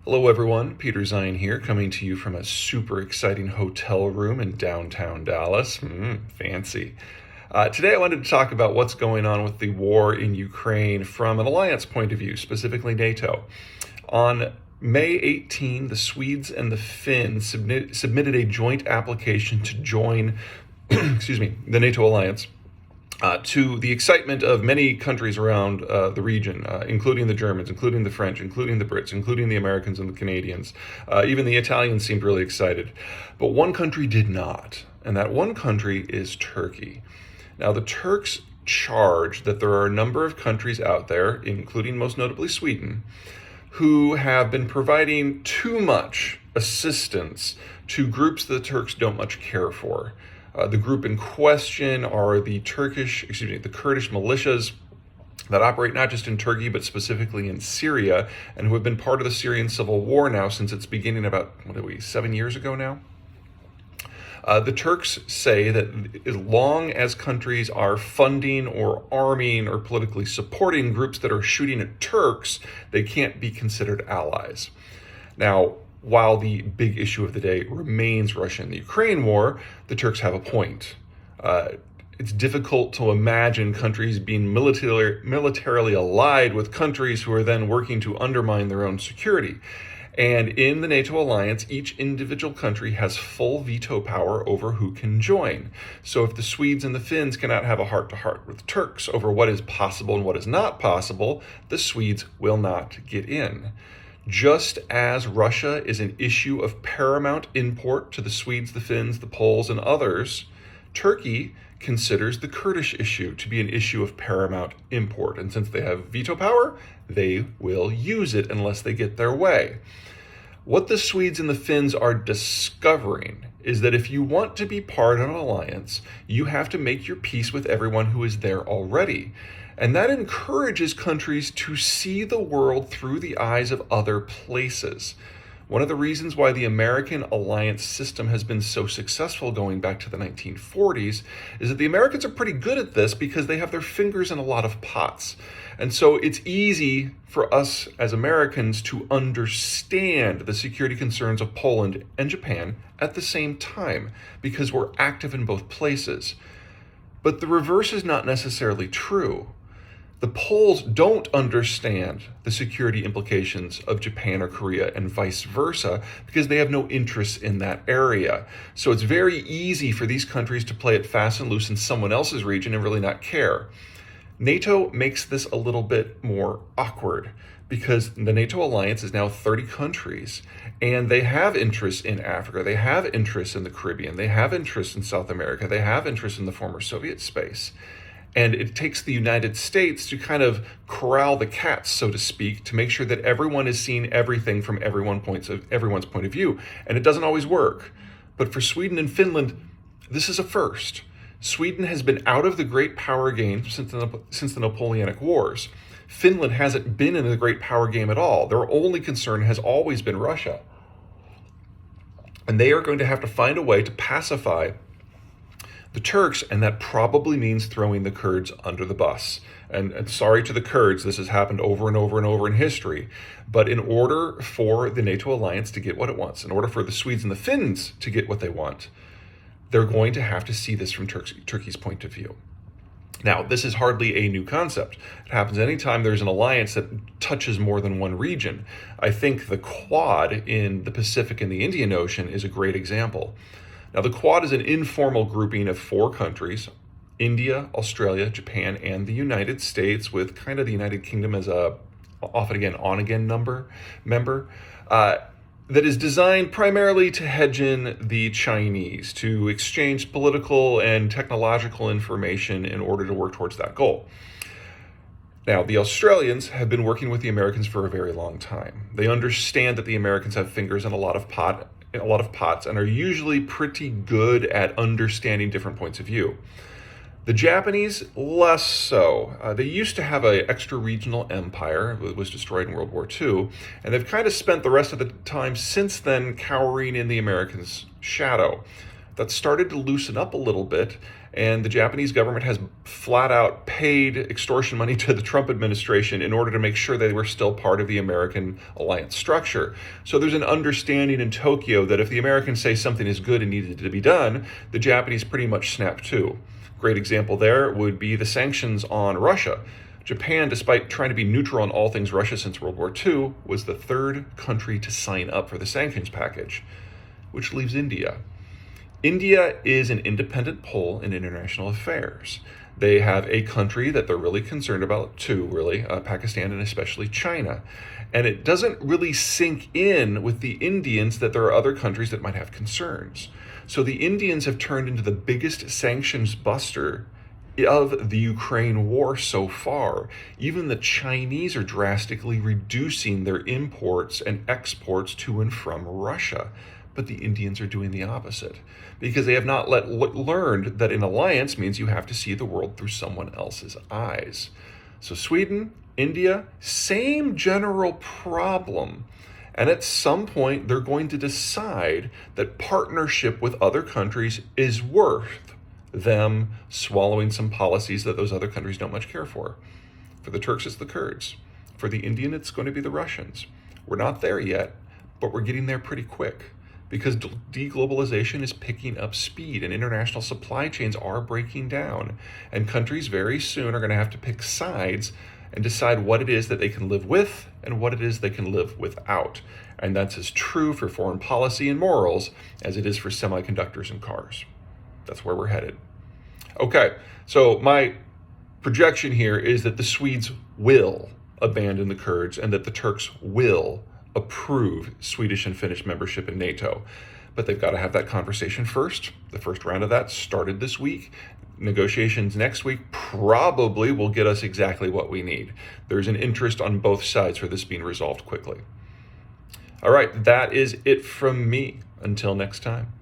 Hello everyone, Peter Zine here, coming to you from a super exciting hotel room in downtown Dallas. Fancy. Today I wanted to talk about what's going on with the war in Ukraine from an alliance point of view, specifically NATO. On May 18, the Swedes and the Finns submitted a joint application to join the NATO alliance. To the excitement of many countries around the region, including the Germans, including the French, including the Brits, including the Americans and the Canadians. Even the Italians seemed really excited. But one country did not, and that one country is Turkey. Now, the Turks charge that there are a number of countries out there, including most notably Sweden, who have been providing too much assistance to groups that the Turks don't much care for. The group in question are the Kurdish militias that operate not just in Turkey, but specifically in Syria, and who have been part of the Syrian civil war now since its beginning about, 7 years ago now? The Turks say that as long as countries are funding or arming or politically supporting groups that are shooting at Turks, they can't be considered allies. Now, while the big issue of the day remains Russia and the Ukraine war, the Turks have a point. It's difficult to imagine countries being militarily allied with countries who are then working to undermine their own security. And in the NATO alliance, each individual country has full veto power over who can join. So if the Swedes and the Finns cannot have a heart-to-heart with the Turks over what is possible and what is not possible, the Swedes will not get in. Just as Russia is an issue of paramount import to the Swedes, the Finns, the Poles, and others, Turkey considers the Kurdish issue to be an issue of paramount import. And since they have veto power, they will use it unless they get their way. What the Swedes and the Finns are discovering is that if you want to be part of an alliance, you have to make your peace with everyone who is there already. And that encourages countries to see the world through the eyes of other places. One of the reasons why the American alliance system has been so successful going back to the 1940s is that the Americans are pretty good at this because they have their fingers in a lot of pots. And so it's easy for us as Americans to understand the security concerns of Poland and Japan at the same time because we're active in both places. But the reverse is not necessarily true. The Poles don't understand the security implications of Japan or Korea and vice versa because they have no interest in that area. So it's very easy for these countries to play it fast and loose in someone else's region and really not care. NATO makes this a little bit more awkward because the NATO alliance is now 30 countries and they have interests in Africa, they have interests in the Caribbean, they have interests in South America, they have interests in the former Soviet space. And it takes the United States to kind of corral the cats, so to speak, to make sure that everyone is seeing everything from everyone's point of view. And it doesn't always work. But for Sweden and Finland, this is a first. Sweden has been out of the great power game since the Napoleonic Wars. Finland hasn't been in the great power game at all. Their only concern has always been Russia. And they are going to have to find a way to pacify the Turks, and that probably means throwing the Kurds under the bus. And sorry to the Kurds, this has happened over and over and over in history. But in order for the NATO alliance to get what it wants, in order for the Swedes and the Finns to get what they want, they're going to have to see this from Turkey's point of view. Now, this is hardly a new concept. It happens anytime there's an alliance that touches more than one region. I think the Quad in the Pacific and the Indian Ocean is a great example. Now, the Quad is an informal grouping of 4 countries, India, Australia, Japan, and the United States, with kind of the United Kingdom as a off-again, on-again member, that is designed primarily to hedge in the Chinese, to exchange political and technological information in order to work towards that goal. Now, the Australians have been working with the Americans for a very long time. They understand that the Americans have fingers in a lot of pots and are usually pretty good at understanding different points of view. The Japanese, less so. They used to have an extra-regional empire that was destroyed in World War II, and they've kind of spent the rest of the time since then cowering in the Americans' shadow. That started to loosen up a little bit, And the Japanese government has flat out paid extortion money to the Trump administration in order to make sure they were still part of the American alliance structure. So there's an understanding in Tokyo that if the Americans say something is good and needed to be done, the Japanese pretty much snap to. Great example there would be the sanctions on Russia. Japan, despite trying to be neutral on all things Russia since World War II, was the third country to sign up for the sanctions package, which leaves India. India is an independent pole in international affairs. They have a country that they're really concerned about too, really, Pakistan and especially China. And it doesn't really sink in with the Indians that there are other countries that might have concerns. So the Indians have turned into the biggest sanctions buster of the Ukraine war so far. Even the Chinese are drastically reducing their imports and exports to and from Russia. But the Indians are doing the opposite because they have not learned that an alliance means you have to see the world through someone else's eyes. So Sweden, India, same general problem. And at some point, they're going to decide that partnership with other countries is worth them swallowing some policies that those other countries don't much care for. For the Turks, it's the Kurds. For the Indian, it's going to be the Russians. We're not there yet, but we're getting there pretty quick because deglobalization is picking up speed and international supply chains are breaking down. And countries very soon are going to have to pick sides and decide what it is that they can live with and what it is they can live without. And that's as true for foreign policy and morals as it is for semiconductors and cars. That's where we're headed. Okay, so my projection here is that the Swedes will abandon the Kurds and that the Turks will approve Swedish and Finnish membership in NATO. But they've got to have that conversation first. The first round of that started this week. Negotiations next week probably will get us exactly what we need. There's an interest on both sides for this being resolved quickly. All right, that is it from me. Until next time.